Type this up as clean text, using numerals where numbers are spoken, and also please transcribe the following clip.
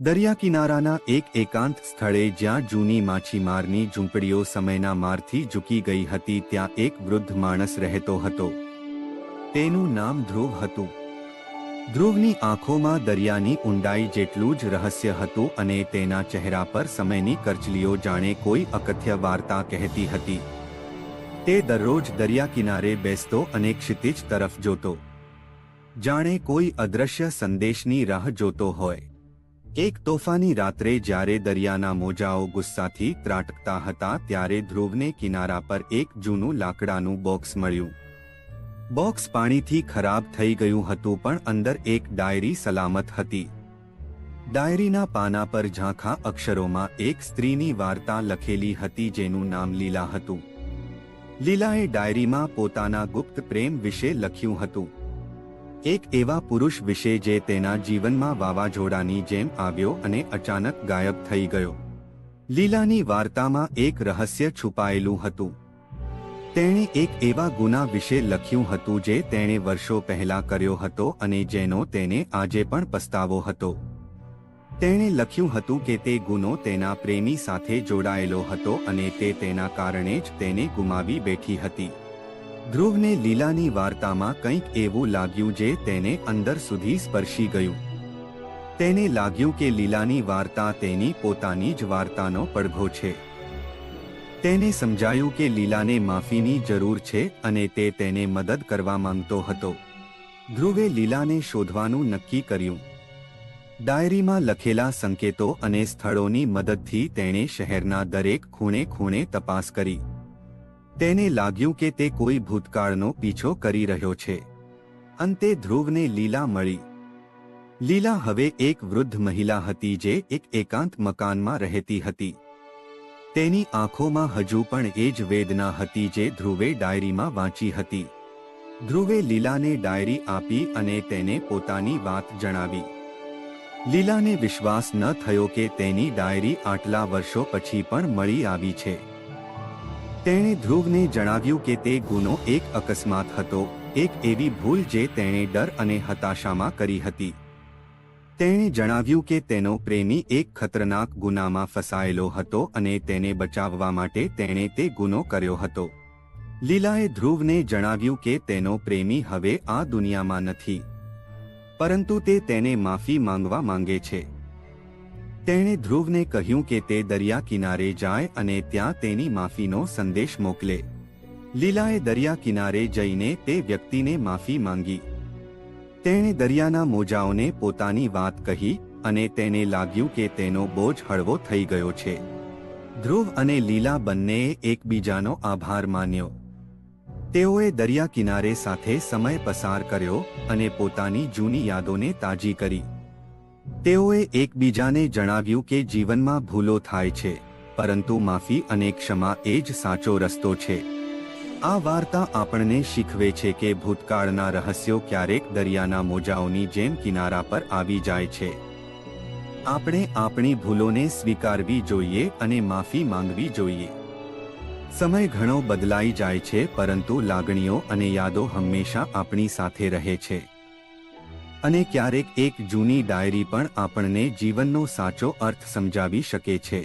દરિયાકિનારાના એક એકાંત સ્થળે જ્યાં જૂની માછીમારની ઝૂંપડીઓ સમયના મારથી ઝૂકી ગઈ હતી ત્યાં એક વૃદ્ધ માણસ રહેતો હતો. તેનું નામ ધ્રુવ હતું. ધ્રુવની આંખોમાં દરિયાની ઊંડાઈ જેટલું જ રહસ્ય હતું અને તેના ચહેરા પર સમયની કરચલીઓ જાણે કોઈ અકથ્ય વાર્તા કહેતી હતી. તે દરરોજ દરિયાકિનારે બેસતો અને ક્ષિતિજ તરફ જોતો, જાણે કોઈ અદૃશ્ય સંદેશની રાહ જોતો હોય. એક તોફાની રાત્રે જ્યારે દરિયાના મોજાઓ ગુસ્સાથી ત્રાટકતા હતા ત્યારે ધ્રુવને કિનારા પર એક જૂનું લાકડાનું બોક્સ મળ્યું. બોક્સ પાણીથી ખરાબ થઈ ગયું હતું પણ અંદર એક ડાયરી સલામત હતી. ડાયરીના પાના પર ઝાંખા અક્ષરોમાં એક સ્ત્રીની વાર્તા લખેલી હતી જેનું નામ લીલા હતું. લીલાએ ડાયરીમાં પોતાના ગુપ્ત પ્રેમ વિશે લખ્યું હતું, એક એવા પુરુષ વિશે જે તેના જીવનમાં વાવાઝોડાની જેમ આવ્યો અને અચાનક ગાયબ થઈ ગયો. લીલાની વાર્તામાં એક રહસ્ય છુપાયેલું હતું. તેણે એક એવા ગુના વિશે લખ્યું હતું જે તેણે વર્ષો પહેલા કર્યો હતો અને જેનો તેને આજે પણ પસ્તાવો હતો. તેણે લખ્યું હતું કે તે ગુનો તેના પ્રેમી સાથે જોડાયેલો હતો અને તે તેના કારણે જ તેને ગુમાવી બેઠી હતી. ધ્રુવને લીલાની વાર્તામાં કંઈક એવું લાગ્યું જે તેને અંદર સુધી સ્પર્શી ગયું. તેને લાગ્યું કે લીલાની વાર્તા તેની પોતાની જ વાર્તાનો પડઘો છે. તેને સમજાયું કે લીલાને માફીની જરૂર છે અને તે તેને મદદ કરવા માંગતો હતો. ધ્રુવે લીલાને શોધવાનું નક્કી કર્યું. ડાયરીમાં લખેલા સંકેતો અને સ્થળોની મદદથી તેણે શહેરના દરેક ખૂણે ખૂણે તપાસ કરી. તેને લાગ્યું કે તે કોઈ ભૂતકાળનો પીછો કરી રહ્યો છે. અંતે ધ્રુવને લીલા મળી. લીલા હવે એક વૃદ્ધ મહિલા હતી જે એક એકાંત મકાનમાં રહેતી હતી. તેની આંખોમાં હજુ પણ એ જ વેદના હતી જે ધ્રુવે ડાયરીમાં વાંચી હતી. ધ્રુવે લીલાને ડાયરી આપી અને તેને પોતાની વાત જણાવી. લીલાને વિશ્વાસ ન થયો કે તેની ડાયરી આટલા વર્ષો પછી પણ મળી આવી છે. તેણે ધ્રુવને જણાવ્યું કે તે ગુનો એક અકસ્માત હતો, એક એવી ભૂલ જે તેણે ડર અને હતાશામાં કરી હતી. તેણે જણાવ્યું કે તેનો પ્રેમી એક ખતરનાક ગુનામાં ફસાયેલો હતો અને તેને બચાવવા માટે તેણે તે ગુનો કર્યો હતો. લીલાએ ધ્રુવને જણાવ્યું કે તેનો પ્રેમી હવે આ દુનિયામાં નથી, પરંતુ તે તેને માફી માંગવા માંગે છે. તેણે ધ્રુવને કહ્યું કે તે દરિયા કિનારે જાય અને ત્યાં તેની માફીનો સંદેશ મોકલે. લીલાએ દરિયા કિનારે જઈને તે વ્યક્તિને માફી માંગી. તેણે દરિયાના મોજાઓને પોતાની વાત કહી અને તેને લાગ્યું કે તેનો બોજ હળવો થઈ ગયો છે. ધ્રુવ અને લીલા બંનેએ એકબીજાનો આભાર માન્યો. તેઓએ દરિયા કિનારે સાથે સમય પસાર કર્યો અને પોતાની જૂની યાદોને તાજી કરી. તેઓએ એકબીજાને જણાવ્યું કે જીવનમાં ભૂલો થાય છે, પરંતુ માફી અને ક્ષમા એ જ સાચો રસ્તો છે. આ વાર્તા આપણને શીખવે છે કે ભૂતકાળના રહસ્યો ક્યારેક દરિયાના મોજાઓની જેમ કિનારા પર આવી જાય છે. આપણે આપણી ભૂલોને સ્વીકારવી જોઈએ અને માફી માંગવી જોઈએ. સમય ઘણો બદલાઈ જાય છે પરંતુ લાગણીઓ અને યાદો હંમેશા આપણી સાથે રહે છે. અને ક્યારેક એક જૂની ડાયરી પણ આપણને જીવનનો સાચો અર્થ સમજાવી શકે છે.